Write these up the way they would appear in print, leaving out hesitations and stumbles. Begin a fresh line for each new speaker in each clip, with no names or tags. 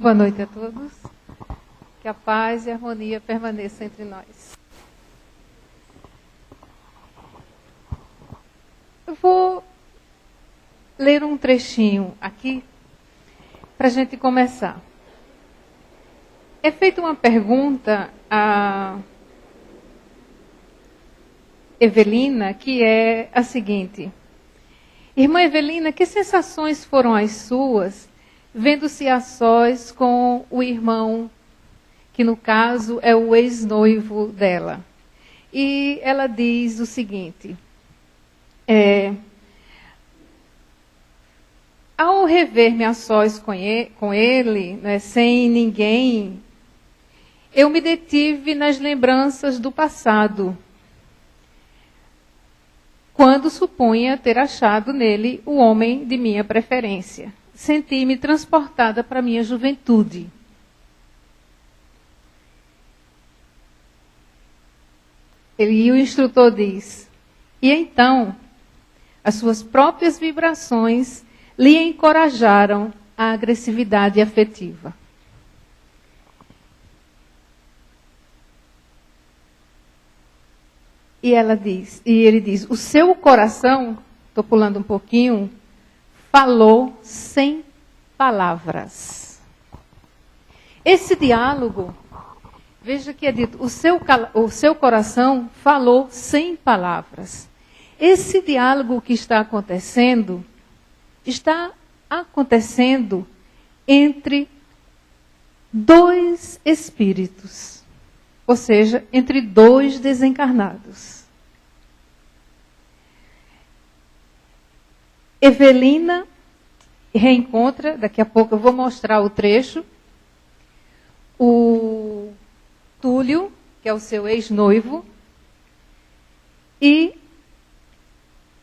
Boa noite a todos. Que a paz e a harmonia permaneçam entre nós. Eu vou ler um trechinho aqui para a gente começar. É feita uma pergunta a Evelina, que é a seguinte: Irmã Evelina, que sensações foram as suas vendo-se a sós com o irmão, que no caso é o ex-noivo dela? E ela diz o seguinte: ao rever-me a sós com ele, né, sem ninguém, eu me detive nas lembranças do passado, quando supunha ter achado nele o homem de minha preferência. Senti-me transportada para minha juventude. E o instrutor diz: e então, as suas próprias vibrações lhe encorajaram a agressividade afetiva. E ele diz: o seu coração, estou pulando um pouquinho, falou sem palavras. Esse diálogo, veja que é dito, o seu coração falou sem palavras. Esse diálogo que está acontecendo entre dois espíritos, ou seja, entre dois desencarnados. Evelina reencontra, daqui a pouco eu vou mostrar o trecho, o Túlio, que é o seu ex-noivo, e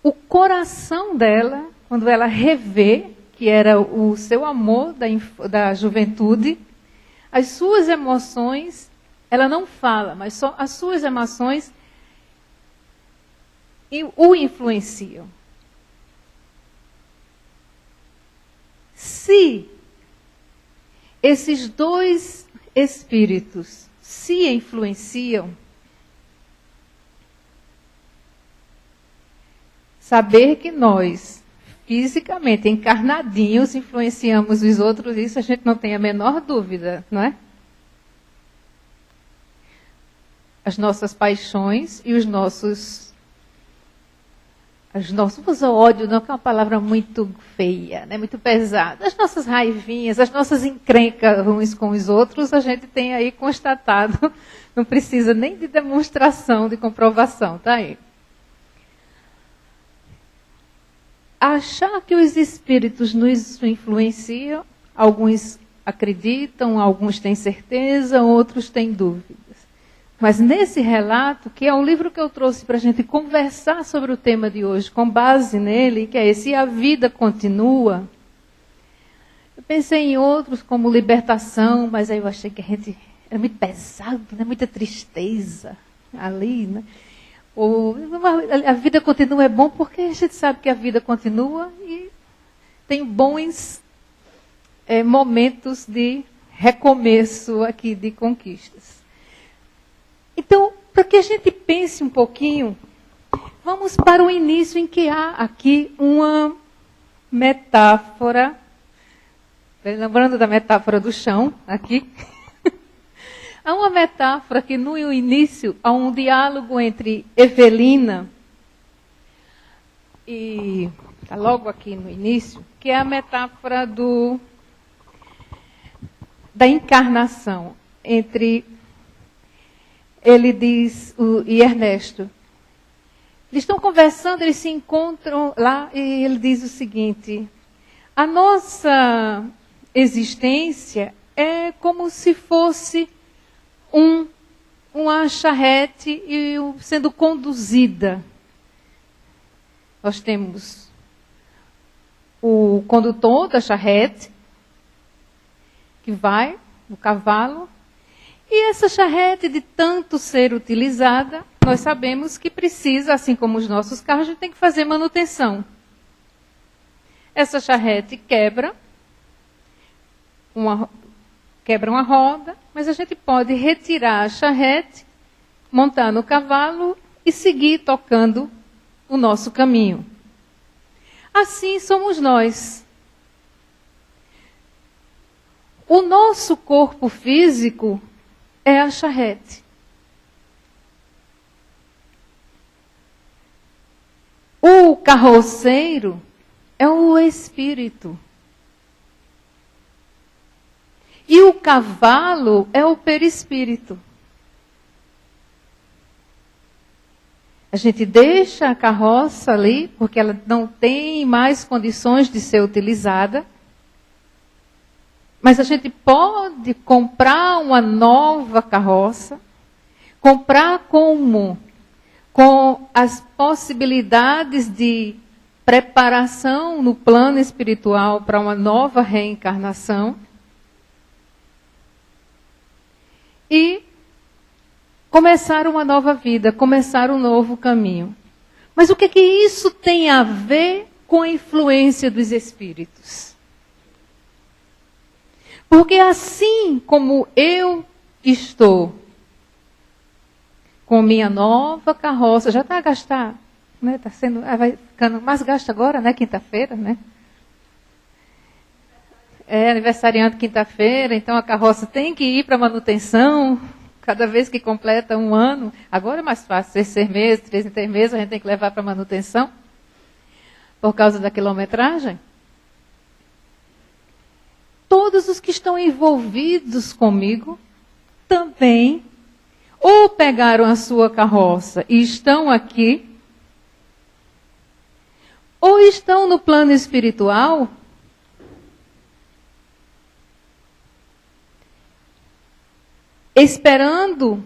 o coração dela, quando ela revê, que era o seu amor da juventude, as suas emoções, ela não fala, mas só as suas emoções o influenciam. Se esses dois espíritos se influenciam, saber que nós, fisicamente, encarnadinhos, influenciamos os outros, isso a gente não tem a menor dúvida, não é? As nossas paixões e os nossos ódio, não, que é uma palavra muito feia, né? Muito pesada. As nossas raivinhas, as nossas encrencas uns com os outros, a gente tem aí constatado, não precisa nem de demonstração, de comprovação, tá aí. Achar que os espíritos nos influenciam, alguns acreditam, alguns têm certeza, outros têm dúvidas. Mas nesse relato, que é o livro que eu trouxe para a gente conversar sobre o tema de hoje, com base nele, que é esse: A Vida Continua. Eu pensei em outros como Libertação, mas aí eu achei que era muito pesado, né? Muita tristeza ali, né? Ou A Vida Continua é bom porque a gente sabe que a vida continua e tem bons momentos de recomeço aqui, de conquistas. Então, para que a gente pense um pouquinho, vamos para o início, em que há aqui uma metáfora. Lembrando da metáfora do chão, aqui. Há uma metáfora que no início há um diálogo entre Evelina e está logo aqui no início, que é a metáfora da encarnação entre ele diz e Ernesto. Eles estão conversando, eles se encontram lá e ele diz o seguinte: a nossa existência é como se fosse uma charrete sendo conduzida. Nós temos o condutor da charrete, que vai, o cavalo, e essa charrete, de tanto ser utilizada, nós sabemos que precisa, assim como os nossos carros, a gente tem que fazer manutenção. Essa charrete quebra, quebram a roda, mas a gente pode retirar a charrete, montar no cavalo e seguir tocando o nosso caminho. Assim somos nós. O nosso corpo físico é a charrete. O carroceiro é o espírito. E o cavalo é o perispírito. A gente deixa a carroça ali, porque ela não tem mais condições de ser utilizada. Mas a gente pode comprar uma nova carroça, comprar como? Com as possibilidades de preparação no plano espiritual para uma nova reencarnação. E começar uma nova vida, começar um novo caminho. Mas o que isso tem a ver com a influência dos espíritos? Porque assim como eu estou com minha nova carroça, já está a gastar, né? Tá sendo, vai ficando mais gasto agora, né? Quinta-feira, né? É aniversariante quinta-feira, então a carroça tem que ir para manutenção. Cada vez que completa um ano, agora é mais fácil, 6 meses, 3 em 3 meses, a gente tem que levar para manutenção, por causa da quilometragem. Todos os que estão envolvidos comigo também ou pegaram a sua carroça e estão aqui, ou estão no plano espiritual esperando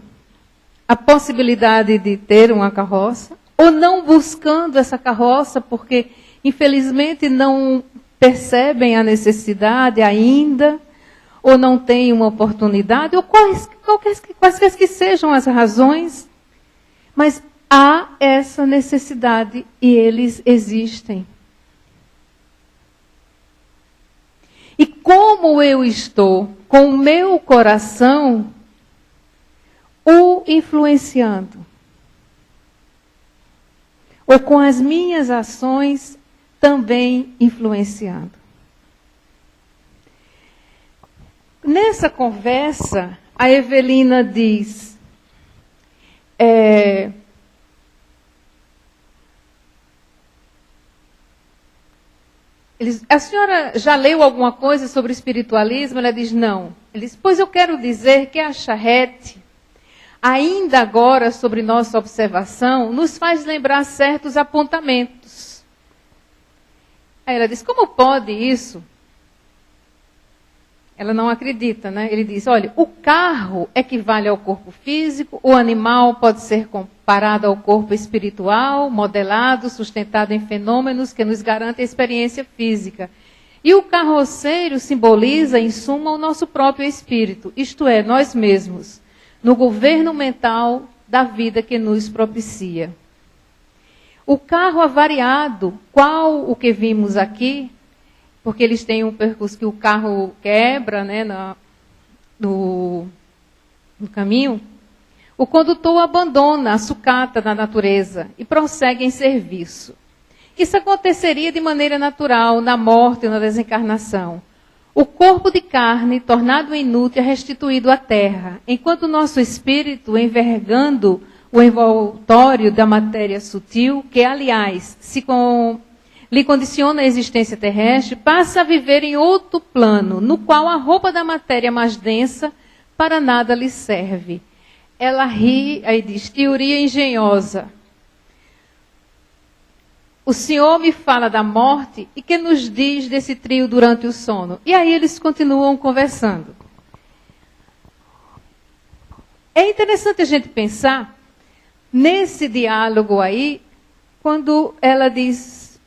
a possibilidade de ter uma carroça, ou não buscando essa carroça porque, infelizmente, não percebem a necessidade ainda, ou não têm uma oportunidade, ou quaisquer que sejam as razões, mas há essa necessidade e eles existem. E como eu estou com o meu coração o influenciando, ou com as minhas ações também influenciando. Nessa conversa, a Evelina diz, a senhora já leu alguma coisa sobre espiritualismo? Ela diz, não. Ele diz, pois eu quero dizer que a charrete, ainda agora, sobre nossa observação, nos faz lembrar certos apontamentos. Aí ela diz, como pode isso? Ela não acredita, né? Ele diz, olha, o carro equivale ao corpo físico, o animal pode ser comparado ao corpo espiritual, modelado, sustentado em fenômenos que nos garantem a experiência física. E o carroceiro simboliza, em suma, o nosso próprio espírito, isto é, nós mesmos, no governo mental da vida que nos propicia. O carro avariado, qual o que vimos aqui, porque eles têm um percurso que o carro quebra, né, no caminho, o condutor abandona a sucata na natureza e prossegue em serviço. Isso aconteceria de maneira natural na morte e na desencarnação. O corpo de carne, tornado inútil, é restituído à terra, enquanto o nosso espírito, envergando o envoltório da matéria sutil, que, aliás, lhe condiciona a existência terrestre, passa a viver em outro plano, no qual a roupa da matéria mais densa para nada lhe serve. Ela ri, aí diz, teoria engenhosa. O Senhor me fala da morte e que nos diz desse trio durante o sono. E aí eles continuam conversando. É interessante a gente pensar nesse diálogo aí, quando ela diz,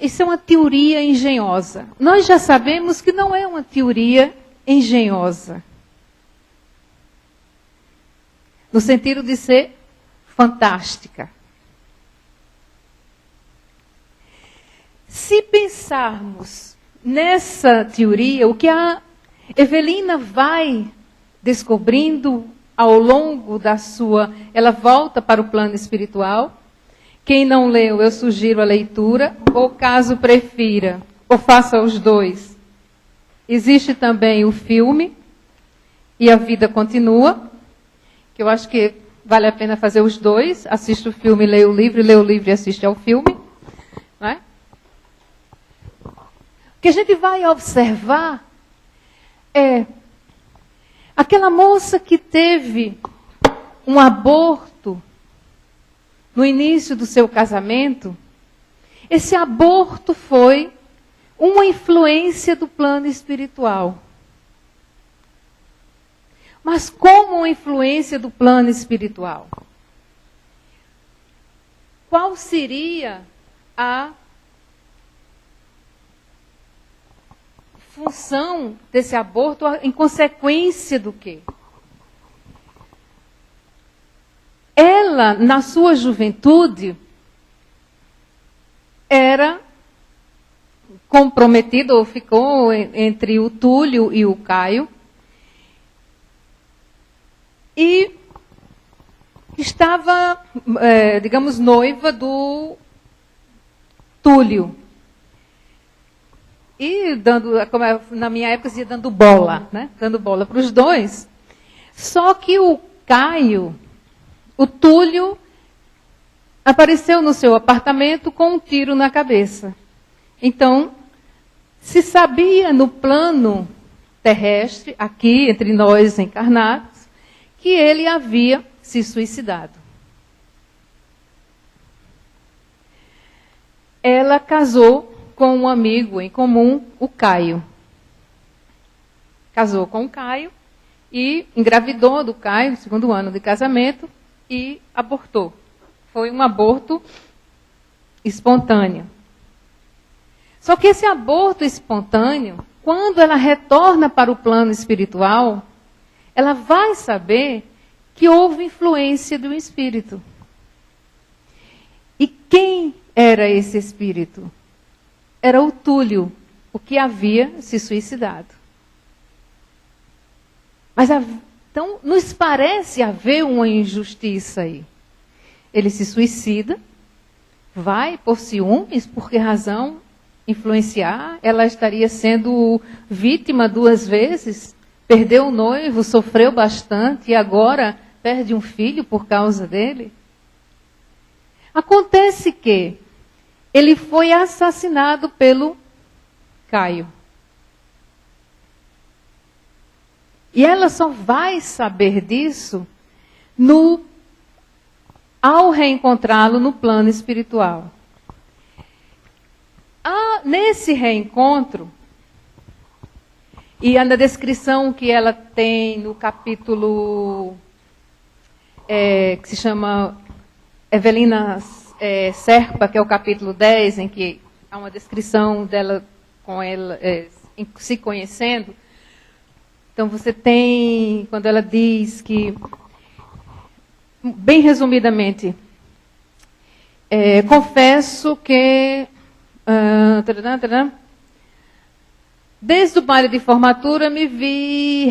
isso é uma teoria engenhosa. Nós já sabemos que não é uma teoria engenhosa. No sentido de ser fantástica. Se pensarmos nessa teoria, o que Evelina vai descobrindo ao longo da sua... Ela volta para o plano espiritual. Quem não leu, eu sugiro a leitura, ou caso prefira, ou faça os dois. Existe também o filme, E a Vida Continua, que eu acho que vale a pena fazer os dois. Assiste o filme, lê o livro e assiste ao filme. Não é? O que a gente vai observar é aquela moça que teve um aborto no início do seu casamento. Esse aborto foi uma influência do plano espiritual. Mas como uma influência do plano espiritual? Qual seria a função desse aborto em consequência do quê? Ela, na sua juventude, era comprometida, ou ficou entre o Túlio e o Caio, e estava, digamos, noiva do Túlio. E dando, como na minha época, se ia dando bola, né? Dando bola para os dois. Só que o Caio, o Túlio, apareceu no seu apartamento com um tiro na cabeça. Então, se sabia no plano terrestre, aqui entre nós encarnados, que ele havia se suicidado. Ela casou com um amigo em comum, o Caio. Casou com o Caio e engravidou do Caio, no segundo ano de casamento, e abortou. Foi um aborto espontâneo. Só que esse aborto espontâneo, quando ela retorna para o plano espiritual, ela vai saber que houve influência do espírito. E quem era esse espírito? Era o Túlio, o que havia se suicidado. Mas então nos parece haver uma injustiça aí. Ele se suicida, vai por ciúmes, por que razão influenciar? Ela estaria sendo vítima 2 vezes, perdeu o noivo, sofreu bastante e agora perde um filho por causa dele. Acontece que ele foi assassinado pelo Caio. E ela só vai saber disso ao reencontrá-lo no plano espiritual. Nesse reencontro, e na descrição que ela tem no capítulo que se chama Evelina Serpa, que é o capítulo 10, em que há uma descrição dela com ela se conhecendo. Então você tem, quando ela diz que, bem resumidamente, confesso que desde o baile de formatura me vi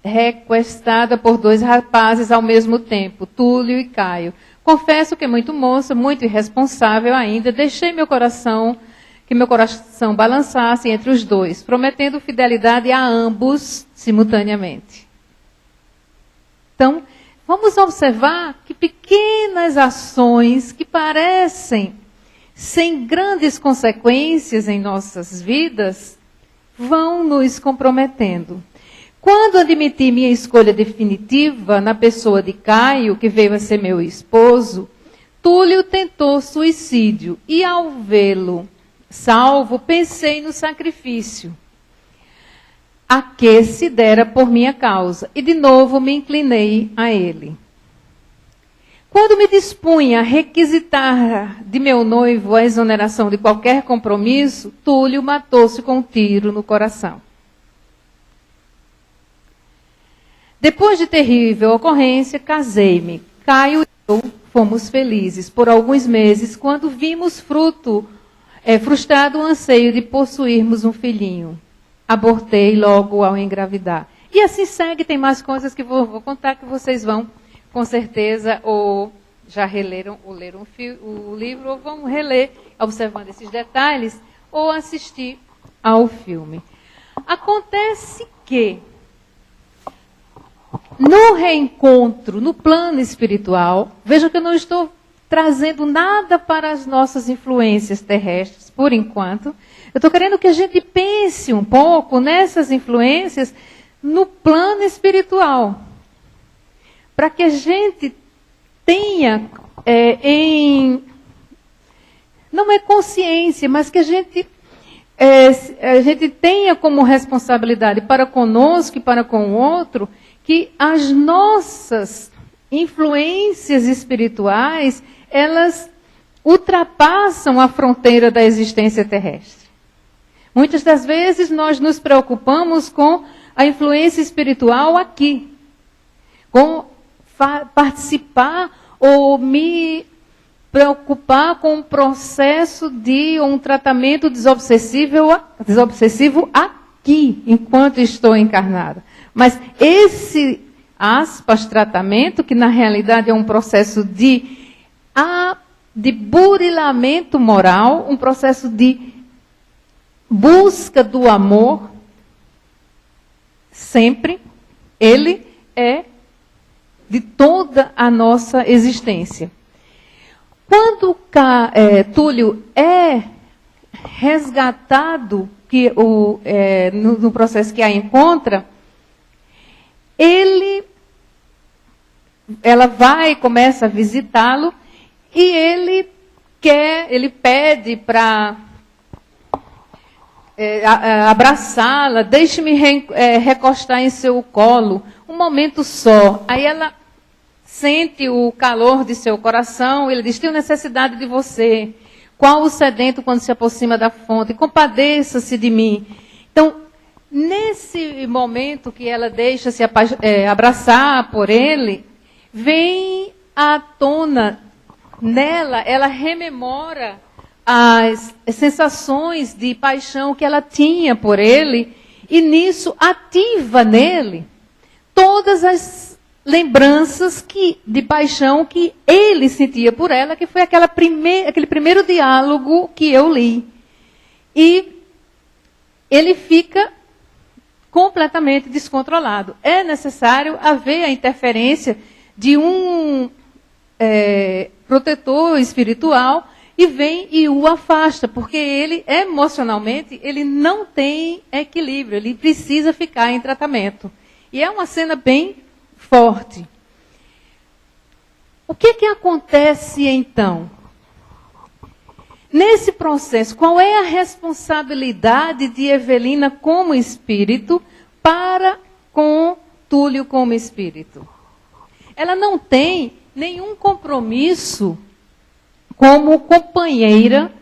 requestada por 2 rapazes ao mesmo tempo, Túlio e Caio. Confesso que muito moça, muito irresponsável ainda, deixei que meu coração balançasse entre os dois, prometendo fidelidade a ambos simultaneamente. Então, vamos observar que pequenas ações que parecem sem grandes consequências em nossas vidas, vão nos comprometendo. Quando admiti minha escolha definitiva na pessoa de Caio, que veio a ser meu esposo, Túlio tentou suicídio e ao vê-lo salvo, pensei no sacrifício a que se dera por minha causa e de novo me inclinei a ele. Quando me dispunha a requisitar de meu noivo a exoneração de qualquer compromisso, Túlio matou-se com um tiro no coração. Depois de terrível ocorrência, casei-me. Caio e eu fomos felizes por alguns meses, quando vimos frustrado o anseio de possuirmos um filhinho. abortei logo ao engravidar. E assim segue, tem mais coisas que vou contar que vocês vão, com certeza, ou já releram, ou leram o livro, ou vão reler, observando esses detalhes, ou assistir ao filme. Acontece que, no reencontro, no plano espiritual, veja que eu não estou trazendo nada para as nossas influências terrestres, por enquanto. Eu estou querendo que a gente pense um pouco nessas influências no plano espiritual. Para que a gente tenha não é consciência, mas que a gente tenha como responsabilidade para conosco e para com o outro, que as nossas influências espirituais, elas ultrapassam a fronteira da existência terrestre. Muitas das vezes nós nos preocupamos com a influência espiritual aqui, com participar ou me preocupar com um processo de um tratamento desobsessivo aqui, enquanto estou encarnada. Mas esse, aspas, tratamento, que na realidade é um processo de burilamento moral, um processo de busca do amor, sempre, ele é de toda a nossa existência. Quando Túlio é resgatado, no processo que a encontra, ela vai e começa a visitá-lo, e ele pede para abraçá-la, deixe-me recostar em seu colo, um momento só. Aí ela sente o calor de seu coração, ele diz, tenho necessidade de você. Qual o sedento quando se aproxima da fonte? Compadeça-se de mim. Então, nesse momento que ela deixa se abraçar por ele, vem à tona nela, ela rememora as sensações de paixão que ela tinha por ele, e nisso ativa nele todas as lembranças de paixão que ele sentia por ela, que foi aquele primeiro diálogo que eu li. E ele fica completamente descontrolado. É necessário haver a interferência de um protetor espiritual, e vem e o afasta, porque ele, emocionalmente, ele não tem equilíbrio, ele precisa ficar em tratamento. E é uma cena bem forte. O que acontece então? Nesse processo, qual é a responsabilidade de Evelina como espírito para com Túlio como espírito? Ela não tem nenhum compromisso como companheira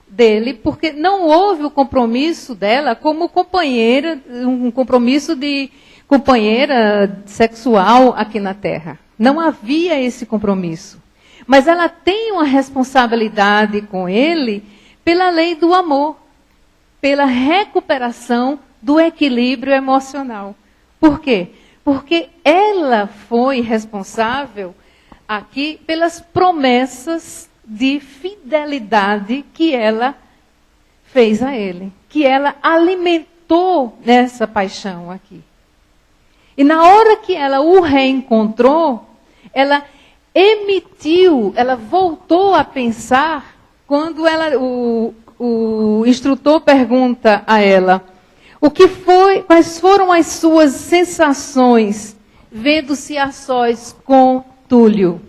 dele, porque não houve o compromisso dela como companheira, um compromisso de companheira sexual aqui na Terra. Não havia esse compromisso. Mas ela tem uma responsabilidade com ele pela lei do amor, pela recuperação do equilíbrio emocional. Por quê? Porque ela foi responsável aqui pelas promessas de fidelidade que ela fez a ele, que ela alimentou nessa paixão aqui. E na hora que ela o reencontrou, ela ela voltou a pensar, quando o instrutor pergunta a ela, quais foram as suas sensações vendo-se a sós com Túlio?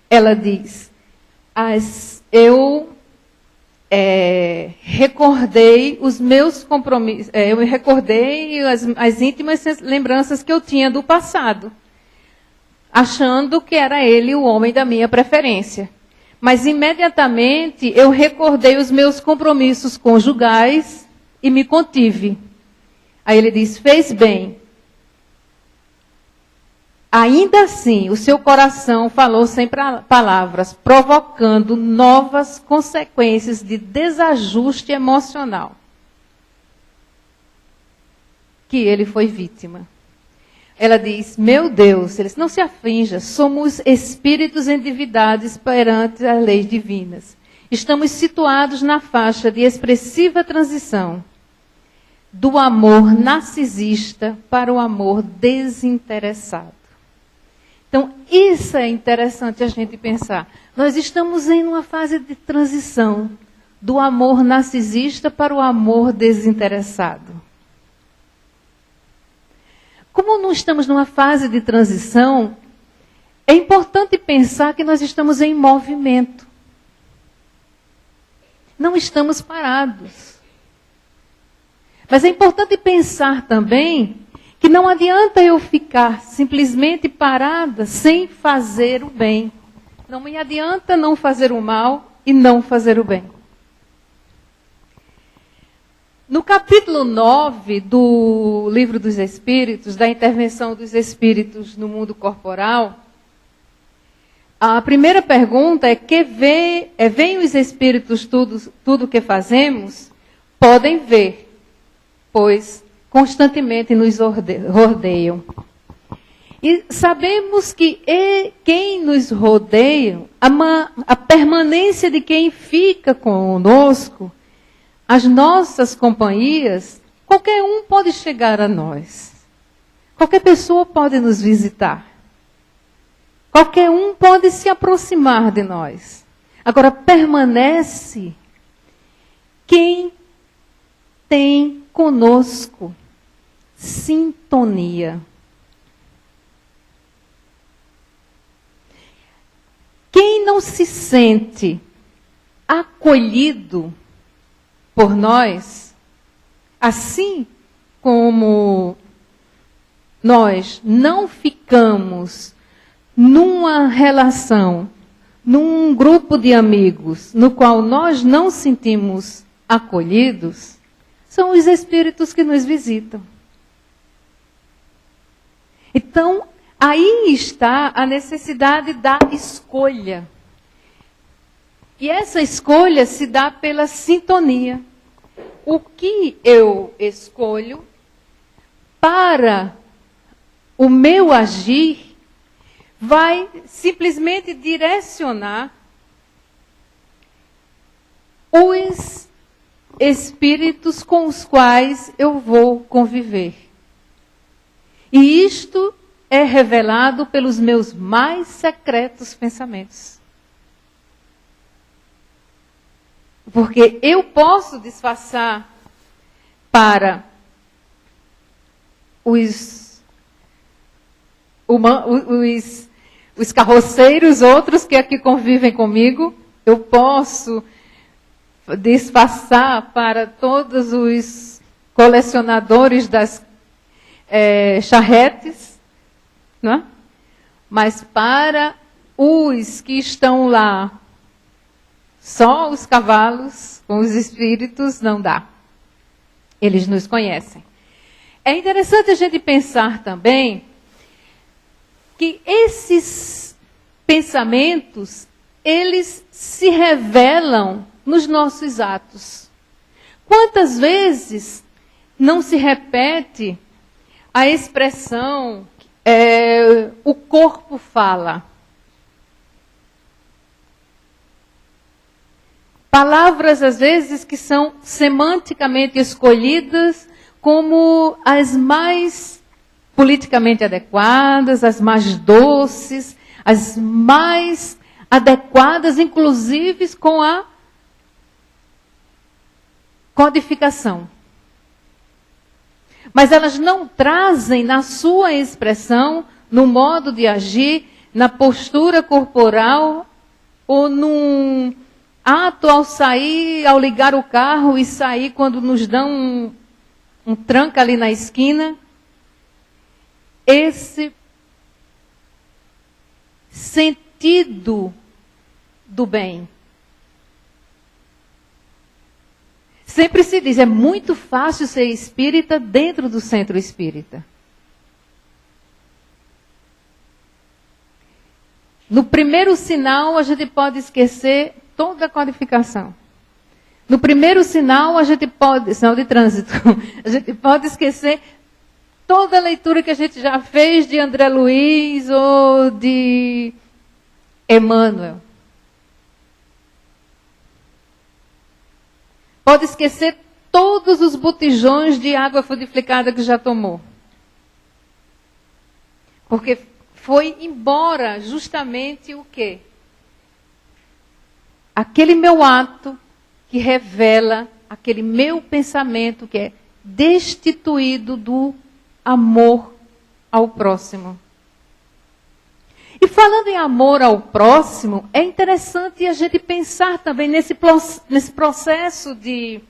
Ela diz, eu recordei os meus compromissos, eu recordei as íntimas lembranças que eu tinha do passado, achando que era ele o homem da minha preferência. Mas imediatamente eu recordei os meus compromissos conjugais e me contive. Aí ele diz, fez bem. Ainda assim, o seu coração falou sem palavras, provocando novas consequências de desajuste emocional. que ele foi vítima. Ela diz, meu Deus, eles não se aflinja, somos espíritos endividados perante as leis divinas. Estamos situados na faixa de expressiva transição do amor narcisista para o amor desinteressado. Então, isso é interessante a gente pensar. Nós estamos em uma fase de transição do amor narcisista para o amor desinteressado. Como não estamos numa fase de transição, é importante pensar que nós estamos em movimento. Não estamos parados. Mas é importante pensar também que não adianta eu ficar simplesmente parada sem fazer o bem. Não me adianta não fazer o mal e não fazer o bem. No capítulo 9 do Livro dos Espíritos, da intervenção dos espíritos no mundo corporal, a primeira pergunta é veem os espíritos tudo que fazemos? Podem ver, pois constantemente nos rodeiam. E sabemos que quem nos rodeia, a permanência de quem fica conosco, as nossas companhias, qualquer um pode chegar a nós. Qualquer pessoa pode nos visitar. Qualquer um pode se aproximar de nós. Agora, permanece quem tem conosco sintonia. Quem não se sente acolhido por nós, assim como nós não ficamos numa relação, num grupo de amigos, no qual nós não sentimos acolhidos, são os espíritos que nos visitam. Então, aí está a necessidade da escolha. E essa escolha se dá pela sintonia. O que eu escolho para o meu agir vai simplesmente direcionar os espíritos com os quais eu vou conviver. E isto é revelado pelos meus mais secretos pensamentos. Porque eu posso disfarçar para os carroceiros, outros que aqui convivem comigo, eu posso disfarçar para todos os colecionadores das charretes, não é? Mas para os que estão lá, só os cavalos com os espíritos não dá. Eles nos conhecem. É interessante a gente pensar também que esses pensamentos, eles se revelam nos nossos atos. Quantas vezes não se repete a expressão, o corpo fala? Palavras, às vezes, que são semanticamente escolhidas como as mais politicamente adequadas, as mais doces, as mais adequadas, inclusive com a codificação. Mas elas não trazem na sua expressão, no modo de agir, na postura corporal ou num ato ao sair, ao ligar o carro e sair quando nos dão um tranca ali na esquina. Esse sentido do bem. Sempre se diz, é muito fácil ser espírita dentro do centro espírita. No primeiro sinal, a gente pode esquecer toda a codificação. No primeiro sinal, sinal de trânsito, a gente pode esquecer toda a leitura que a gente já fez de André Luiz ou de Emmanuel. Pode esquecer todos os botijões de água frutificada que já tomou. Porque foi embora justamente o quê? Aquele meu ato que revela aquele meu pensamento que é destituído do amor ao próximo. E falando em amor ao próximo, é interessante a gente pensar também nesse processo de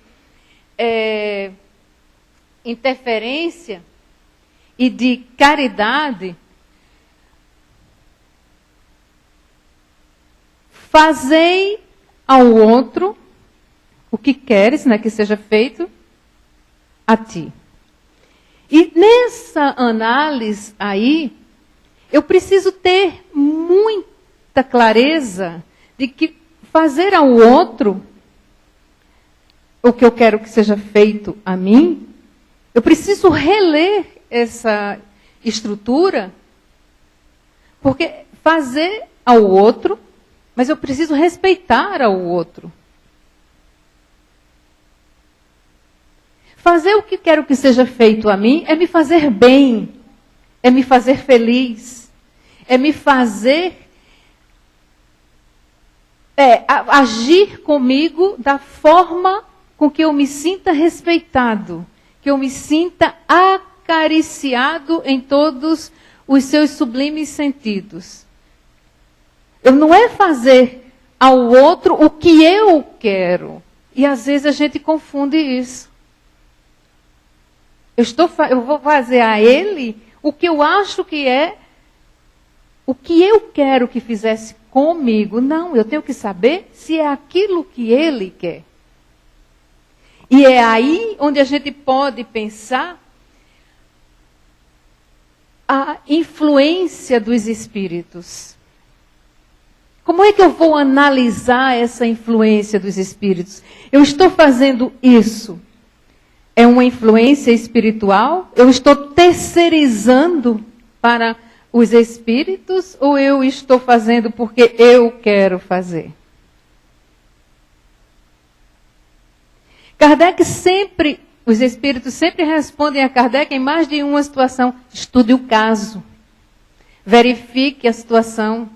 interferência e de caridade. Fazei ao outro o que queres, né, que seja feito a ti. E nessa análise aí, eu preciso ter muita clareza de que fazer ao outro o que eu quero que seja feito a mim, eu preciso reler essa estrutura, porque fazer ao outro, mas eu preciso respeitar ao outro. Fazer o que quero que seja feito a mim é me fazer bem, é me fazer feliz, é me fazer agir comigo da forma com que eu me sinta respeitado, que eu me sinta acariciado em todos os seus sublimes sentidos. Eu não é fazer ao outro o que eu quero. E às vezes a gente confunde isso. Eu vou fazer a ele o que eu acho que é o que eu quero que fizesse comigo. Não, eu tenho que saber se é aquilo que ele quer. E é aí onde a gente pode pensar a influência dos espíritos. Como é que eu vou analisar essa influência dos espíritos? Eu estou fazendo isso. É uma influência espiritual? Eu estou terceirizando para os espíritos ou eu estou fazendo porque eu quero fazer? Os espíritos sempre respondem a Kardec em mais de uma situação. Estude o caso. Verifique a situação.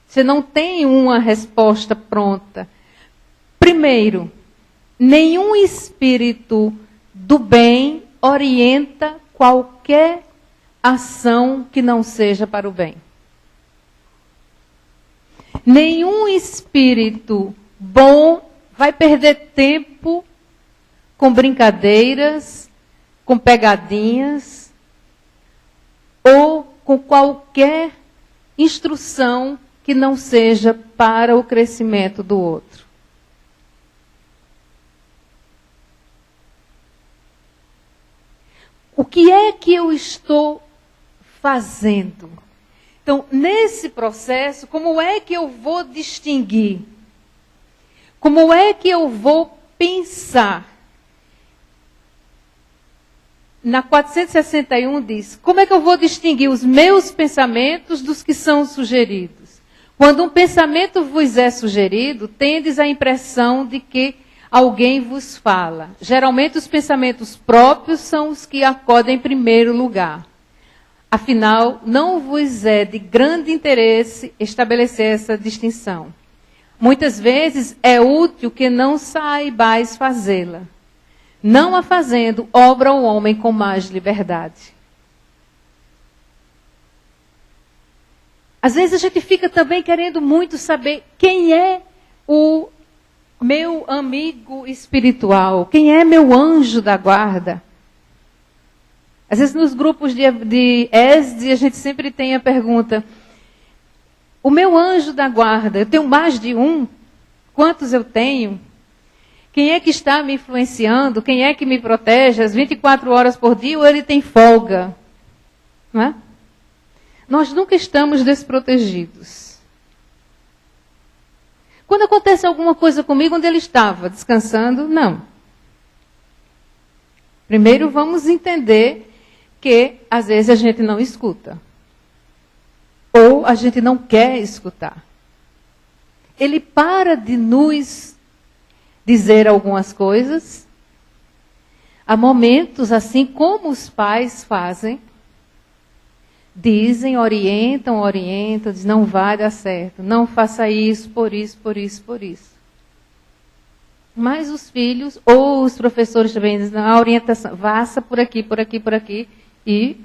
Você não tem uma resposta pronta. Primeiro, nenhum espírito do bem orienta qualquer ação que não seja para o bem. Nenhum espírito bom vai perder tempo com brincadeiras, com pegadinhas, ou com qualquer instrução que não seja para o crescimento do outro. O que é que eu estou fazendo? Então, nesse processo, como é que eu vou distinguir? Como é que eu vou pensar? Na 461 diz, como é que eu vou distinguir os meus pensamentos dos que são sugeridos? Quando um pensamento vos é sugerido, tendes a impressão de que alguém vos fala. Geralmente os pensamentos próprios são os que acodem em primeiro lugar. Afinal, não vos é de grande interesse estabelecer essa distinção. Muitas vezes é útil que não saibais fazê-la. Não a fazendo, obra o homem com mais liberdade. Às vezes a gente fica também querendo muito saber quem é o meu amigo espiritual, quem é meu anjo da guarda. Às vezes nos grupos de ESD a gente sempre tem a pergunta, o meu anjo da guarda, eu tenho mais de um? Quantos eu tenho? Quem é que está me influenciando? Quem é que me protege as 24 horas por dia ou ele tem folga? Não é? Nós nunca estamos desprotegidos. Quando acontece alguma coisa comigo, onde ele estava? Descansando? Não. Primeiro vamos entender que às vezes a gente não escuta. Ou a gente não quer escutar. Ele para de nos dizer algumas coisas. Há momentos, assim como os pais fazem, dizem, orientam, dizem, não vai dar certo, não faça isso, por isso, por isso, por isso. Mas os filhos, ou os professores também dizem, a orientação, vaça por aqui, por aqui, por aqui, e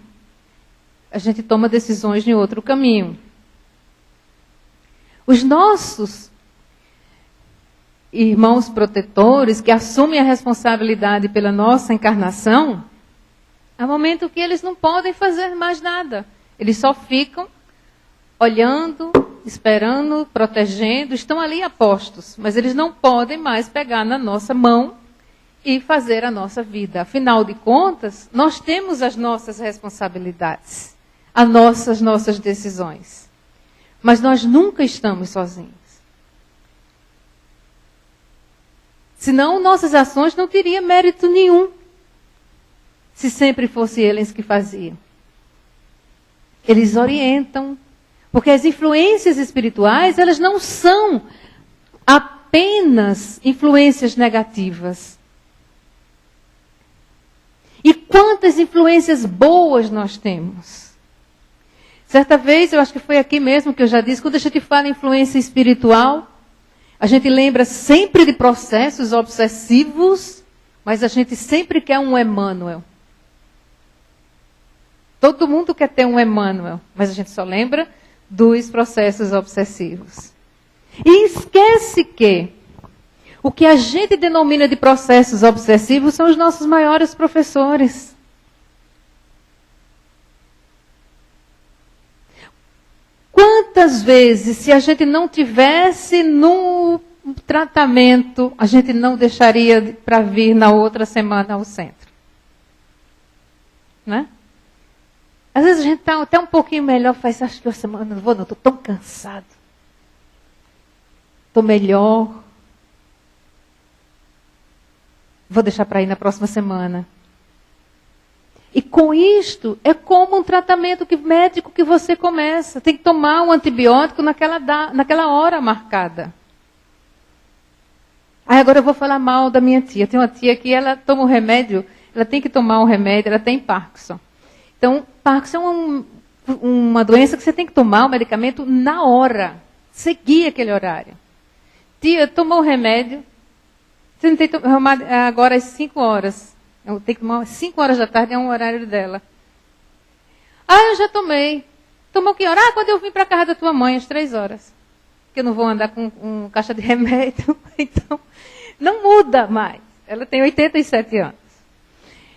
a gente toma decisões em outro caminho. Os nossos irmãos protetores, que assumem a responsabilidade pela nossa encarnação, há momento que eles não podem fazer mais nada. Eles só ficam olhando, esperando, protegendo, estão ali a postos, mas eles não podem mais pegar na nossa mão e fazer a nossa vida. Afinal de contas, nós temos as nossas responsabilidades, as nossas decisões. Mas nós nunca estamos sozinhos. Senão, nossas ações não teriam mérito nenhum, se sempre fossem eles que faziam. Eles orientam, porque as influências espirituais, elas não são apenas influências negativas. E quantas influências boas nós temos? Certa vez, eu acho que foi aqui mesmo que eu já disse, quando a gente fala em influência espiritual, a gente lembra sempre de processos obsessivos, mas a gente sempre quer um Emmanuel. Todo mundo quer ter um Emmanuel, mas a gente só lembra dos processos obsessivos. E esquece que o que a gente denomina de processos obsessivos são os nossos maiores professores. Quantas vezes, se a gente não tivesse no tratamento, a gente não deixaria para vir na outra semana ao centro? Né? Às vezes a gente está até um pouquinho melhor, faz, acho que uma semana não vou, não, estou tão cansado. Estou melhor. Vou deixar para ir na próxima semana. E com isto, é como um tratamento médico que você começa. Tem que tomar um antibiótico naquela hora marcada. Aí agora eu vou falar mal da minha tia. Tem uma tia que ela toma um remédio, ela tem que tomar um remédio, ela tem Parkinson. Então, Parkinson é uma doença que você tem que tomar o medicamento na hora. Seguir aquele horário. Tia, tomou o remédio. Você não tem que tomar agora às 5 horas. Eu tenho que tomar às 5 horas da tarde, é um horário dela. Ah, eu já tomei. Tomou que hora? Ah, quando eu vim para a casa da tua mãe, às 3 horas. Porque eu não vou andar com caixa de remédio. Então, não muda mais. Ela tem 87 anos.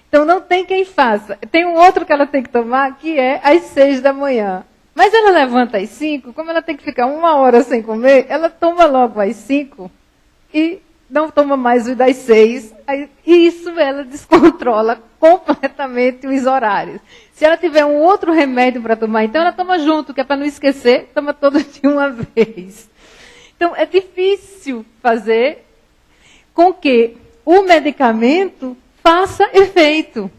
Então, não tem quem faça. Tem um outro que ela tem que tomar, que é às 6 da manhã. Mas ela levanta às 5, como ela tem que ficar 1 hora sem comer, ela toma logo às 5 e não toma mais o das 6. E isso ela descontrola completamente os horários. Se ela tiver um outro remédio para tomar, então ela toma junto, que é para não esquecer, toma todo de uma vez. Então, é difícil fazer com que o medicamento faça efeito.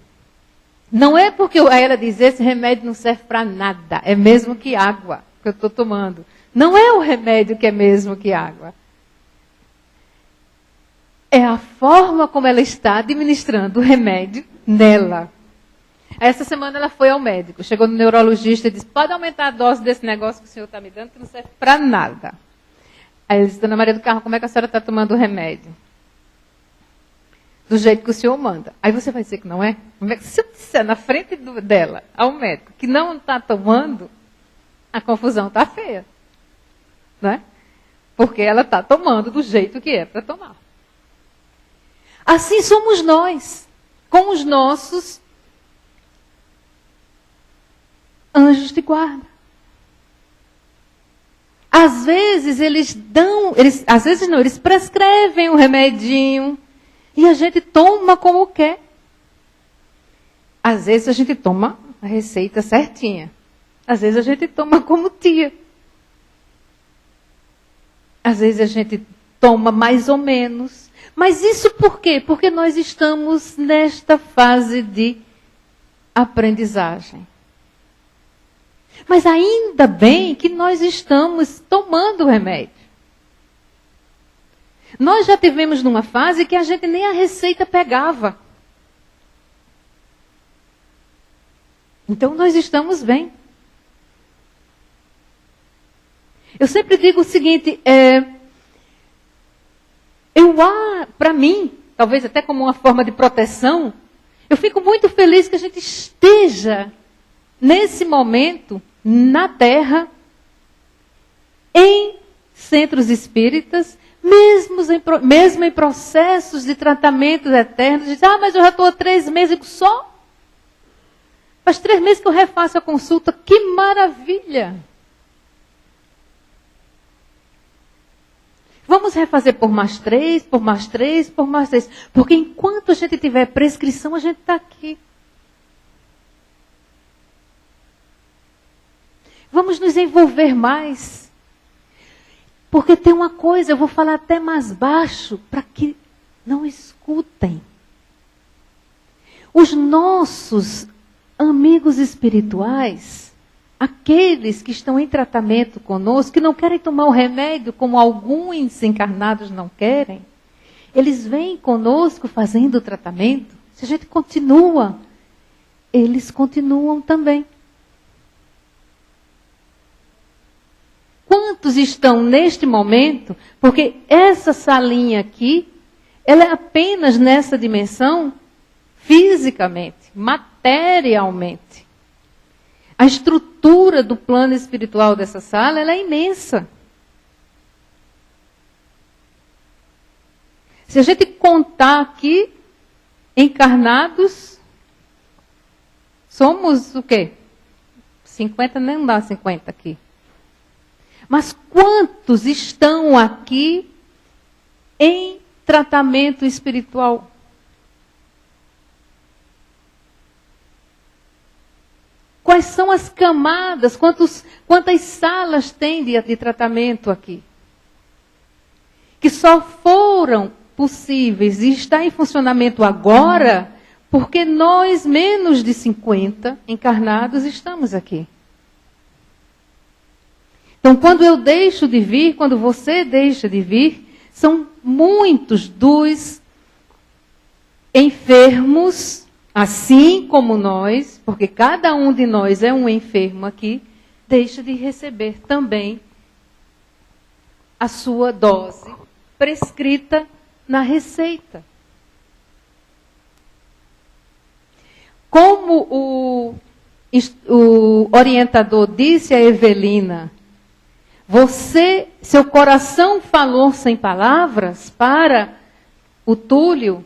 Não é porque ela diz, esse remédio não serve para nada, é mesmo que água que eu estou tomando. Não é o remédio que é mesmo que água. É a forma como ela está administrando o remédio nela. Essa semana ela foi ao médico, chegou no neurologista e disse, pode aumentar a dose desse negócio que o senhor está me dando, que não serve para nada. Aí ele disse, Dona Maria do Carmo, como é que a senhora está tomando o remédio? Do jeito que o senhor manda. Aí você vai dizer que não é? Se eu disser na frente dela, ao médico, que não está tomando, a confusão está feia. Né? Porque ela está tomando do jeito que é para tomar. Assim somos nós, com os nossos anjos de guarda. Às vezes eles prescrevem um remedinho e a gente toma como quer. Às vezes a gente toma a receita certinha. Às vezes a gente toma como tia. Às vezes a gente toma mais ou menos. Mas isso por quê? Porque nós estamos nesta fase de aprendizagem. Mas ainda bem que nós estamos tomando o remédio. Nós já tivemos numa fase que a gente nem a receita pegava. Então nós estamos bem. Eu sempre digo o seguinte, para mim, talvez até como uma forma de proteção, eu fico muito feliz que a gente esteja, nesse momento, na Terra, em centros espíritas, mesmo em processos de tratamento eternos. Diz, mas eu já estou há 3 meses só. Faz 3 meses que eu refaço a consulta. Que maravilha! Vamos refazer por mais 3, por mais 3, por mais 3. Porque enquanto a gente tiver prescrição, a gente está aqui. Vamos nos envolver mais. Porque tem uma coisa, eu vou falar até mais baixo, para que não escutem. Os nossos amigos espirituais, aqueles que estão em tratamento conosco, que não querem tomar o remédio como alguns encarnados não querem, eles vêm conosco fazendo o tratamento. Se a gente continua, eles continuam também. Quantos estão neste momento, porque essa salinha aqui, ela é apenas nessa dimensão fisicamente, materialmente. A estrutura do plano espiritual dessa sala, ela é imensa. Se a gente contar aqui, encarnados, somos o quê? 50, nem dá 50 aqui. Mas quantos estão aqui em tratamento espiritual? Quais são as camadas? Quantas salas tem de tratamento aqui? Que só foram possíveis e está em funcionamento agora porque nós, menos de 50 encarnados, estamos aqui. Então, quando eu deixo de vir, quando você deixa de vir, são muitos dos enfermos, assim como nós, porque cada um de nós é um enfermo aqui, deixa de receber também a sua dose prescrita na receita. Como o orientador disse a Evelina, seu coração falou sem palavras para o Túlio.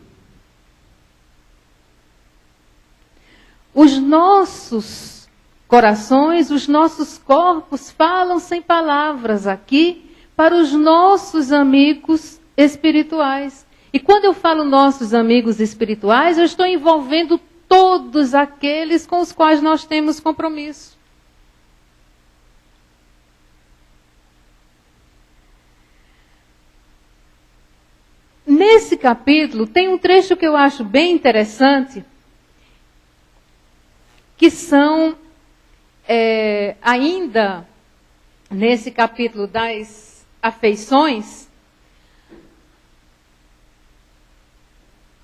Os nossos corações, os nossos corpos falam sem palavras aqui para os nossos amigos espirituais. E quando eu falo nossos amigos espirituais, eu estou envolvendo todos aqueles com os quais nós temos compromisso. Nesse capítulo, tem um trecho que eu acho bem interessante, que são, ainda nesse capítulo das afeições,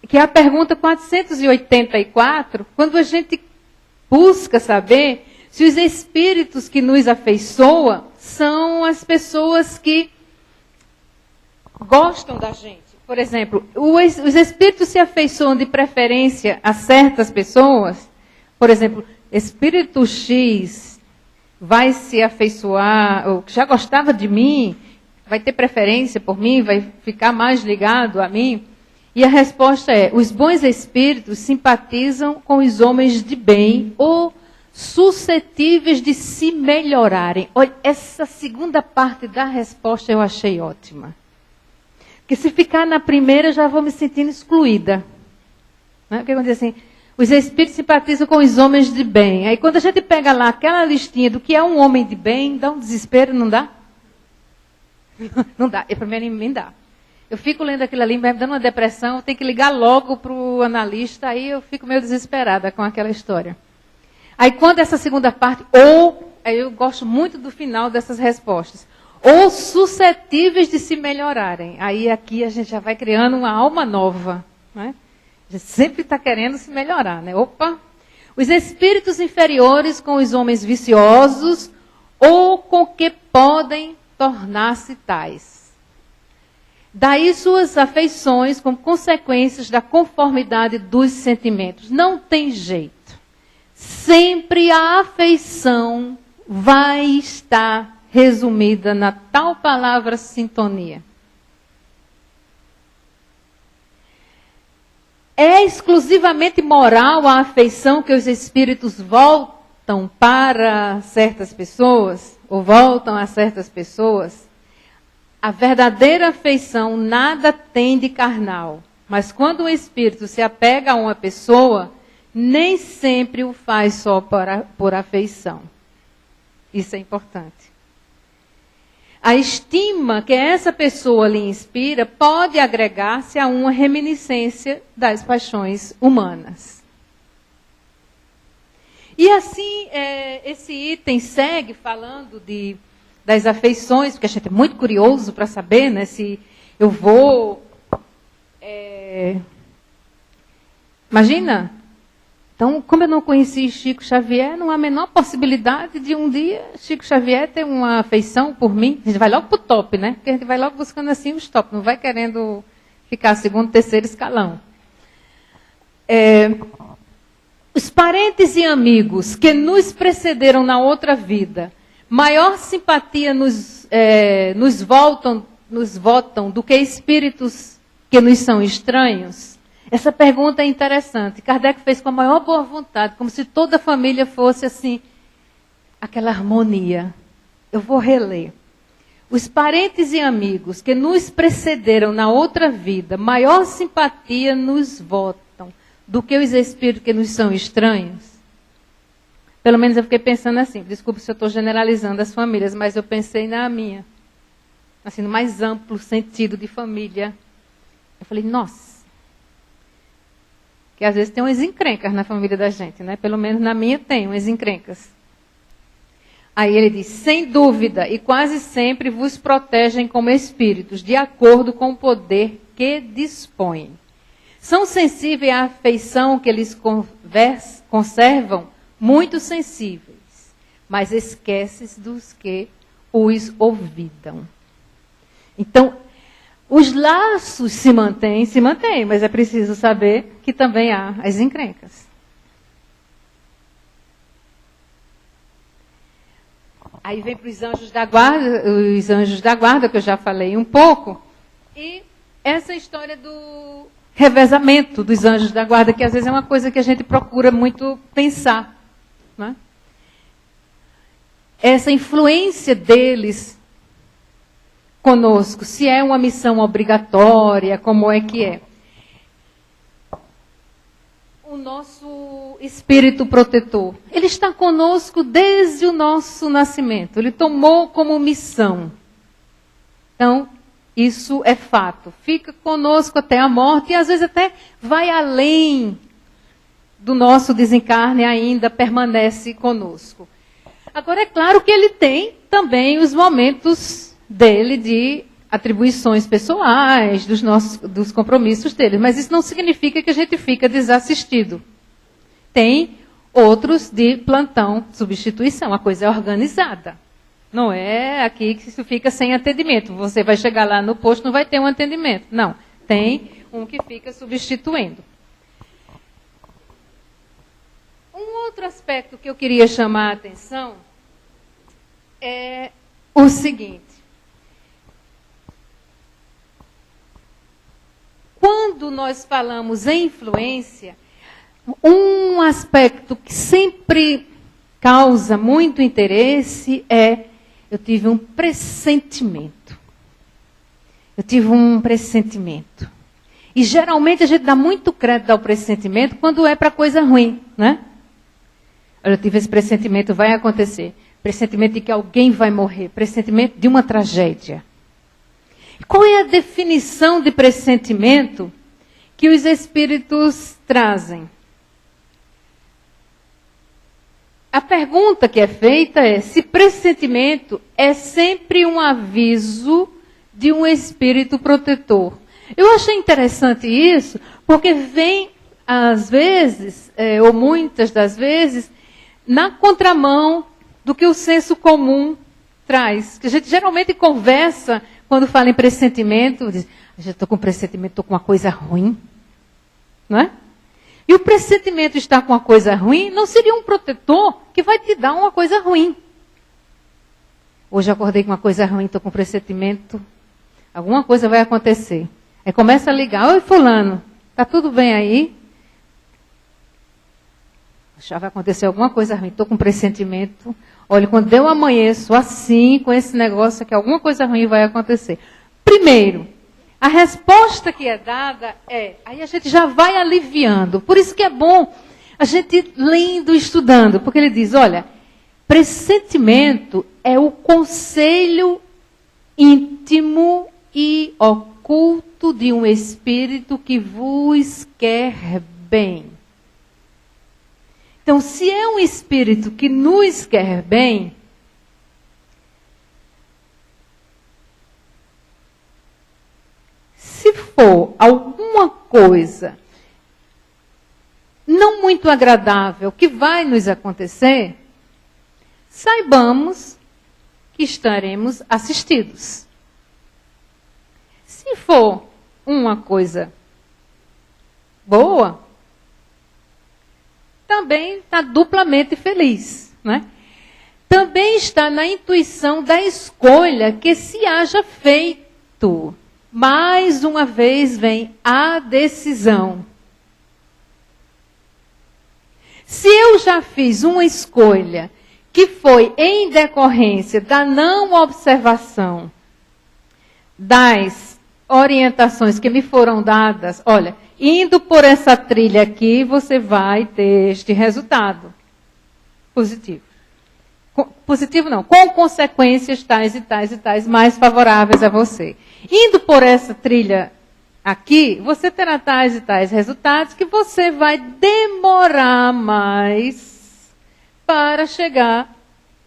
que é a pergunta 484, quando a gente busca saber se os espíritos que nos afeiçoam são as pessoas que gostam da gente. Por exemplo, os espíritos se afeiçoam de preferência a certas pessoas. Por exemplo, espírito X vai se afeiçoar, ou já gostava de mim, vai ter preferência por mim, vai ficar mais ligado a mim. E a resposta é, os bons espíritos simpatizam com os homens de bem ou suscetíveis de se melhorarem. Olha, essa segunda parte da resposta eu achei ótima. Porque se ficar na primeira, já vou me sentindo excluída. Né? Porque quando diz assim, os espíritos simpatizam com os homens de bem. Aí quando a gente pega lá aquela listinha do que é um homem de bem, dá um desespero, não dá? Não dá, para mim nem dá. Eu fico lendo aquilo ali, me dando uma depressão, tenho que ligar logo para o analista, aí eu fico meio desesperada com aquela história. Aí quando essa segunda parte, aí eu gosto muito do final dessas respostas, ou suscetíveis de se melhorarem. Aí aqui a gente já vai criando uma alma nova, né? A gente sempre está querendo se melhorar, né? Opa! Os espíritos inferiores com os homens viciosos, ou com que podem tornar-se tais. Daí suas afeições como consequências da conformidade dos sentimentos. Não tem jeito. Sempre a afeição vai estar resumida na tal palavra sintonia. É exclusivamente moral a afeição que os espíritos voltam para certas pessoas, ou voltam a certas pessoas? A verdadeira afeição nada tem de carnal, mas quando o espírito se apega a uma pessoa, nem sempre o faz só por afeição. Isso é importante. A estima que essa pessoa lhe inspira pode agregar-se a uma reminiscência das paixões humanas. E assim, esse item segue falando das afeições, porque a gente é muito curioso para saber, né, se eu vou... Imagina... Então, como eu não conheci Chico Xavier, não há a menor possibilidade de um dia Chico Xavier ter uma afeição por mim. A gente vai logo para o top, né? Porque a gente vai logo buscando assim os top, não vai querendo ficar segundo, terceiro escalão. Os parentes e amigos que nos precederam na outra vida, maior simpatia nos votam do que espíritos que nos são estranhos? Essa pergunta é interessante. Kardec fez com a maior boa vontade, como se toda a família fosse assim, aquela harmonia. Eu vou reler. Os parentes e amigos que nos precederam na outra vida, maior simpatia nos votam do que os espíritos que nos são estranhos? Pelo menos eu fiquei pensando assim, desculpe se eu estou generalizando as famílias, mas eu pensei na minha. Assim, no mais amplo sentido de família. Eu falei, nossa. Que às vezes tem umas encrencas na família da gente, né? Pelo menos na minha tem umas encrencas. Aí ele diz, sem dúvida, e quase sempre vos protegem como espíritos, de acordo com o poder que dispõem. São sensíveis à afeição que eles conservam, muito sensíveis, mas esqueces dos que os ouvidam. Então, os laços se mantêm, mas é preciso saber que também há as encrencas. Aí vem para os anjos da guarda, que eu já falei um pouco, e essa história do revezamento dos anjos da guarda, que às vezes é uma coisa que a gente procura muito pensar, né? Essa influência deles conosco, se é uma missão obrigatória, como é que é. O nosso espírito protetor, ele está conosco desde o nosso nascimento, ele tomou como missão. Então, isso é fato, fica conosco até a morte e às vezes até vai além do nosso desencarne, ainda permanece conosco. Agora, é claro que ele tem também os momentos dele de atribuições pessoais, dos compromissos dele. Mas isso não significa que a gente fica desassistido. Tem outros de plantão, substituição. A coisa é organizada. Não é aqui que isso fica sem atendimento. Você vai chegar lá no posto, não vai ter um atendimento. Não, tem um que fica substituindo. Um outro aspecto que eu queria chamar a atenção é o seguinte. Quando nós falamos em influência, um aspecto que sempre causa muito interesse é, eu tive um pressentimento. Eu tive um pressentimento. E geralmente a gente dá muito crédito ao pressentimento quando é para coisa ruim, né? Eu tive esse pressentimento, vai acontecer. Pressentimento de que alguém vai morrer. Pressentimento de uma tragédia. Qual é a definição de pressentimento que os espíritos trazem? A pergunta que é feita é se pressentimento é sempre um aviso de um espírito protetor. Eu achei interessante isso, porque vem, às vezes, ou muitas das vezes, na contramão do que o senso comum traz. Que a gente geralmente conversa, quando fala em pressentimento, diz, eu estou com pressentimento, estou com uma coisa ruim. Não é? E o pressentimento estar com uma coisa ruim não seria um protetor que vai te dar uma coisa ruim. Hoje eu acordei com uma coisa ruim, estou com pressentimento, alguma coisa vai acontecer. Aí começa a ligar, oi fulano, está tudo bem aí? Já vai acontecer alguma coisa ruim, estou com pressentimento. Olha, quando eu amanheço assim, com esse negócio aqui, alguma coisa ruim vai acontecer. Primeiro, a resposta que é dada é, aí a gente já vai aliviando. Por isso que é bom a gente lendo e estudando, porque ele diz, olha, pressentimento é o conselho íntimo e oculto de um espírito que vos quer bem. Então, se é um espírito que nos quer bem, se for alguma coisa não muito agradável que vai nos acontecer, saibamos que estaremos assistidos. Se for uma coisa boa, também está duplamente feliz, né? Também está na intuição da escolha que se haja feito. Mais uma vez vem a decisão. Se eu já fiz uma escolha que foi em decorrência da não observação das orientações que me foram dadas, olha, indo por essa trilha aqui, você vai ter este resultado positivo. Positivo não, com consequências tais e tais e tais mais favoráveis a você. Indo por essa trilha aqui, você terá tais e tais resultados que você vai demorar mais para chegar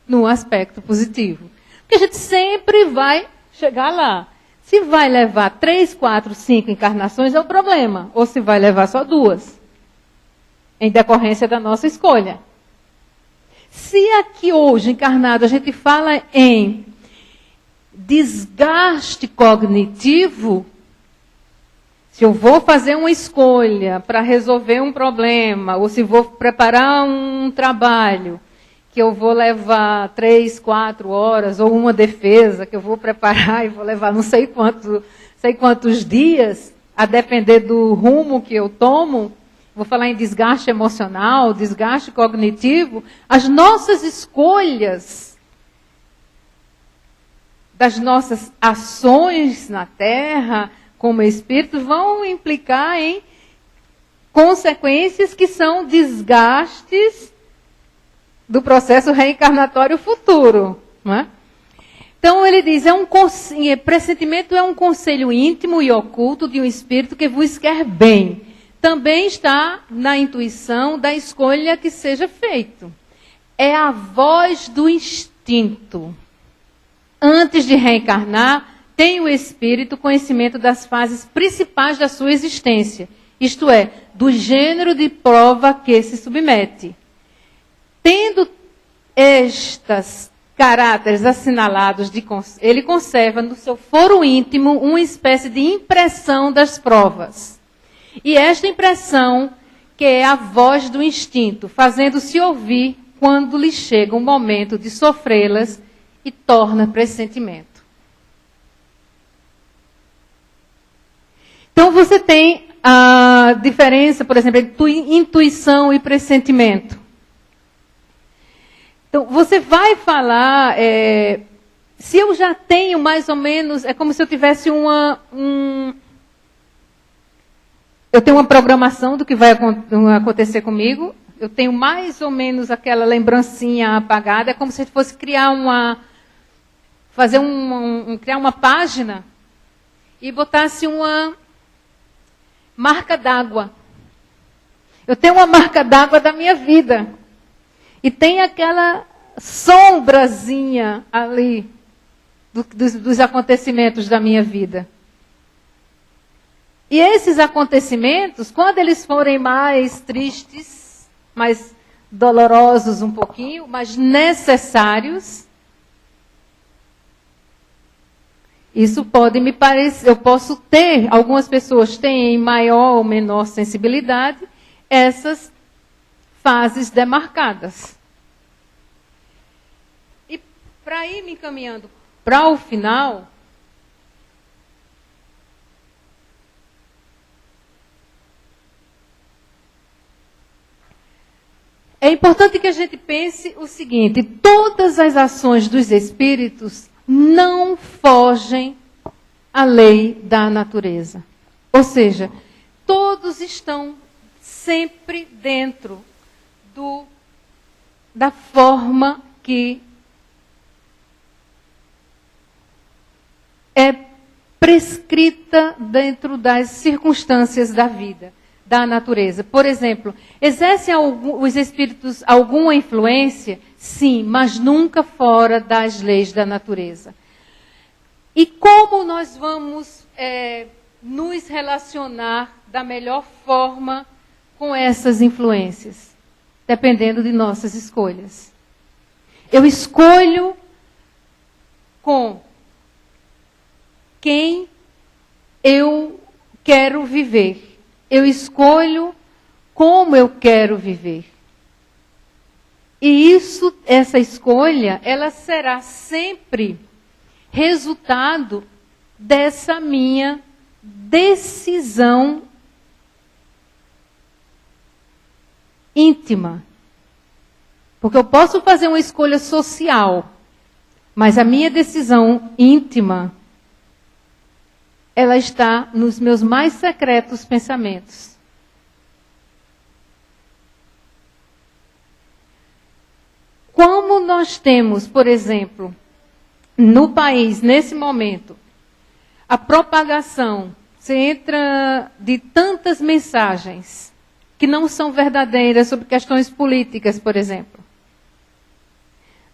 no aspecto positivo. Porque a gente sempre vai chegar lá. Se vai levar 3, 4, 5 encarnações é o problema. Ou se vai levar só 2. Em decorrência da nossa escolha. Se aqui hoje, encarnado, a gente fala em desgaste cognitivo, se eu vou fazer uma escolha para resolver um problema, ou se vou preparar um trabalho, que eu vou levar 3, 4 horas, ou uma defesa que eu vou preparar e vou levar não sei quantos dias, a depender do rumo que eu tomo, vou falar em desgaste emocional, desgaste cognitivo, as nossas escolhas das nossas ações na Terra, como espírito, vão implicar em consequências que são desgastes do processo reencarnatório futuro. Não é? Então ele diz, pressentimento é um conselho íntimo e oculto de um espírito que vos quer bem. Também está na intuição da escolha que seja feito. É a voz do instinto. Antes de reencarnar, tem o espírito conhecimento das fases principais da sua existência. Isto é, do gênero de prova que se submete. Tendo estes caráteres assinalados, ele conserva no seu foro íntimo uma espécie de impressão das provas. E esta impressão, que é a voz do instinto, fazendo-se ouvir quando lhe chega o momento de sofrê-las e torna pressentimento. Então você tem a diferença, por exemplo, entre intuição e pressentimento. Então, você vai falar, se eu já tenho mais ou menos, é como se eu tivesse eu tenho uma programação do que vai acontecer comigo, eu tenho mais ou menos aquela lembrancinha apagada, é como se fosse criar criar uma página e botasse uma marca d'água. Eu tenho uma marca d'água da minha vida. E tem aquela sombrazinha ali dos acontecimentos da minha vida. E esses acontecimentos, quando eles forem mais tristes, mais dolorosos um pouquinho, mas necessários, isso pode me parecer, eu posso ter, algumas pessoas têm maior ou menor sensibilidade, essas fases demarcadas. E para ir me encaminhando para o final, é importante que a gente pense o seguinte: todas as ações dos espíritos não fogem à lei da natureza. Ou seja, todos estão sempre dentro da forma que é prescrita dentro das circunstâncias da vida, da natureza. Por exemplo, exercem os espíritos alguma influência? Sim, mas nunca fora das leis da natureza. E como nós vamos nos relacionar da melhor forma com essas influências? Dependendo de nossas escolhas. Eu escolho com quem eu quero viver. Eu escolho como eu quero viver. E essa escolha, ela será sempre resultado dessa minha decisão íntima. Porque eu posso fazer uma escolha social, mas a minha decisão íntima, ela está nos meus mais secretos pensamentos. Como nós temos, por exemplo, no país, nesse momento, a propagação, você entra de tantas mensagens que não são verdadeiras sobre questões políticas, por exemplo.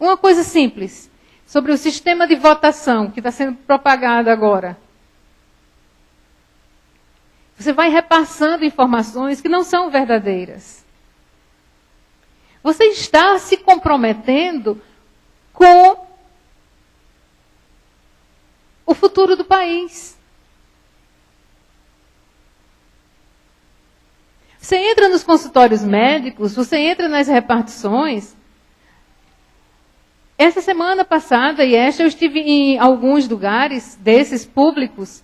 Uma coisa simples, sobre o sistema de votação que está sendo propagado agora. Você vai repassando informações que não são verdadeiras. Você está se comprometendo com o futuro do país. Você entra nos consultórios médicos, você entra nas repartições. Essa semana passada e esta eu estive em alguns lugares desses públicos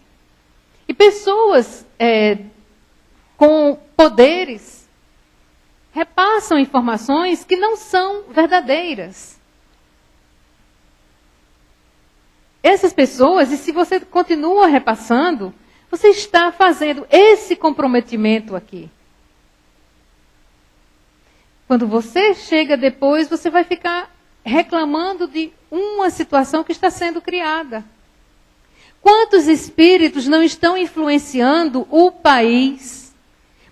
e pessoas com poderes repassam informações que não são verdadeiras. Essas pessoas, e se você continua repassando, você está fazendo esse comprometimento aqui. Quando você chega depois, você vai ficar reclamando de uma situação que está sendo criada. Quantos espíritos não estão influenciando o país?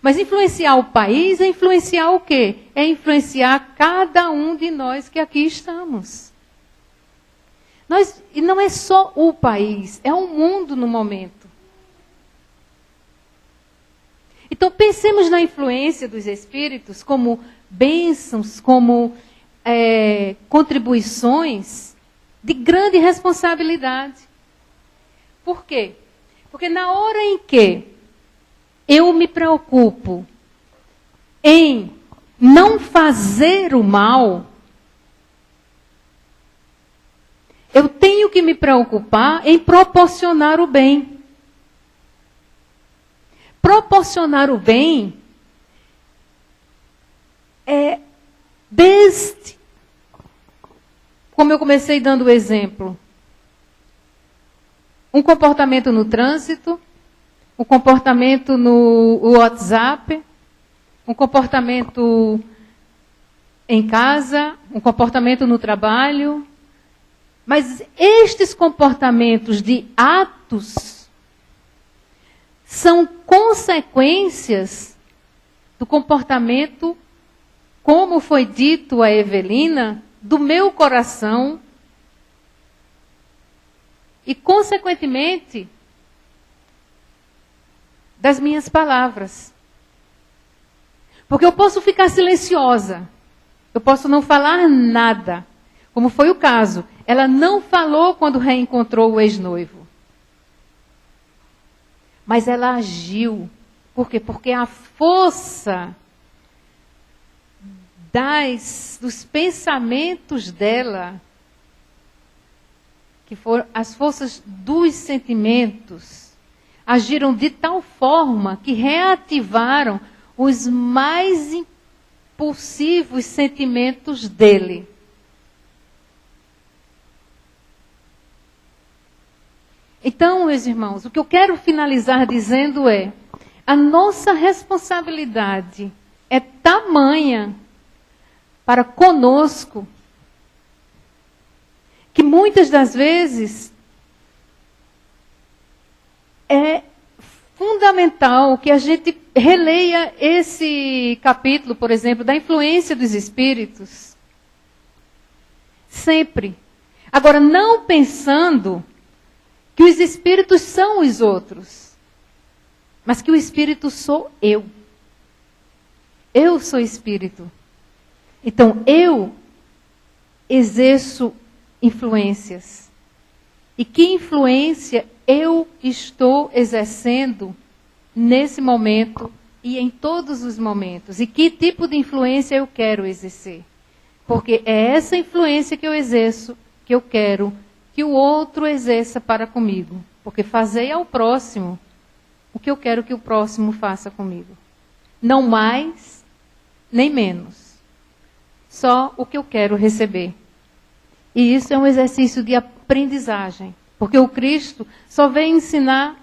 Mas influenciar o país é influenciar o quê? É influenciar cada um de nós que aqui estamos. E não é só o país, é o mundo no momento. Então pensemos na influência dos espíritos como bênçãos, como contribuições de grande responsabilidade. Por quê? Porque na hora em que eu me preocupo em não fazer o mal, eu tenho que me preocupar em proporcionar o bem. Proporcionar o bem é desde, como eu comecei dando o exemplo, um comportamento no trânsito, um comportamento no WhatsApp, um comportamento em casa, um comportamento no trabalho. Mas estes comportamentos de atos são consequências do comportamento, como foi dito a Evelina, do meu coração e, consequentemente, das minhas palavras. Porque eu posso ficar silenciosa, eu posso não falar nada, como foi o caso. Ela não falou quando reencontrou o ex-noivo. Mas ela agiu. Por quê? Porque a força dos pensamentos dela, que foram as forças dos sentimentos, agiram de tal forma que reativaram os mais impulsivos sentimentos dele. Então, meus irmãos, o que eu quero finalizar dizendo é: a nossa responsabilidade é tamanha para conosco, que muitas das vezes é fundamental que a gente releia esse capítulo, por exemplo, da influência dos espíritos. Sempre. Agora, não pensando que os espíritos são os outros, mas que o espírito sou eu. Eu sou espírito. Então, eu exerço influências. E que influência eu estou exercendo nesse momento e em todos os momentos? E que tipo de influência eu quero exercer? Porque é essa influência que eu exerço que eu quero que o outro exerça para comigo. Porque fazei ao próximo o que eu quero que o próximo faça comigo. Não mais, nem menos. Só o que eu quero receber. E isso é um exercício de aprendizagem. Porque o Cristo só veio ensinar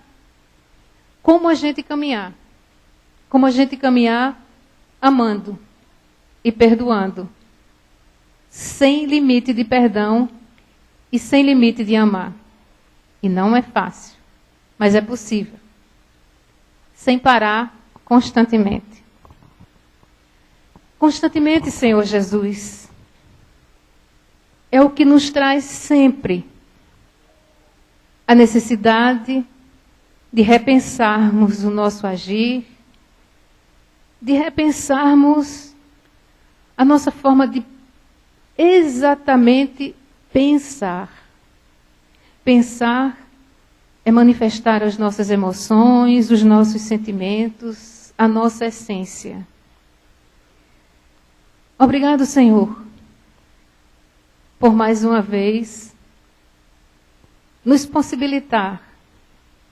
como a gente caminhar. Como a gente caminhar amando e perdoando. Sem limite de perdão e sem limite de amar. E não é fácil, mas é possível. Sem parar, constantemente. Constantemente, Senhor Jesus, é o que nos traz sempre a necessidade de repensarmos o nosso agir, de repensarmos a nossa forma de exatamente pensar. Pensar é manifestar as nossas emoções, os nossos sentimentos, a nossa essência. Obrigado, Senhor, por mais uma vez nos possibilitar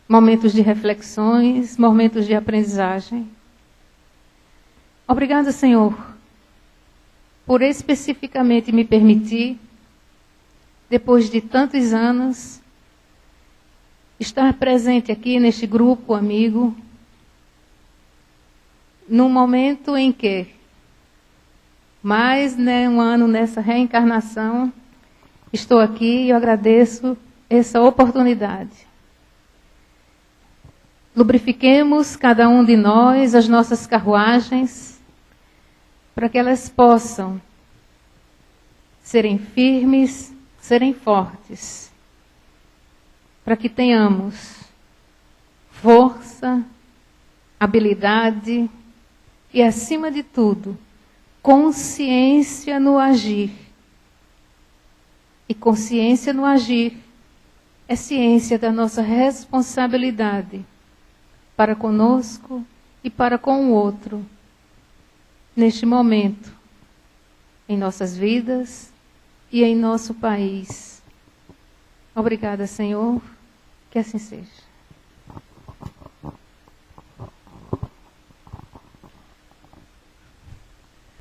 momentos de reflexões, momentos de aprendizagem. Obrigado, Senhor, por especificamente me permitir, depois de tantos anos, estar presente aqui neste grupo amigo, num momento em que, mais um ano nessa reencarnação, estou aqui e eu agradeço essa oportunidade. Lubrifiquemos cada um de nós, as nossas carruagens, para que elas possam serem firmes, serem fortes, para que tenhamos força, habilidade e, acima de tudo, consciência no agir. E consciência no agir é ciência da nossa responsabilidade para conosco e para com o outro, neste momento, em nossas vidas e em nosso país. Obrigada, Senhor, que assim seja.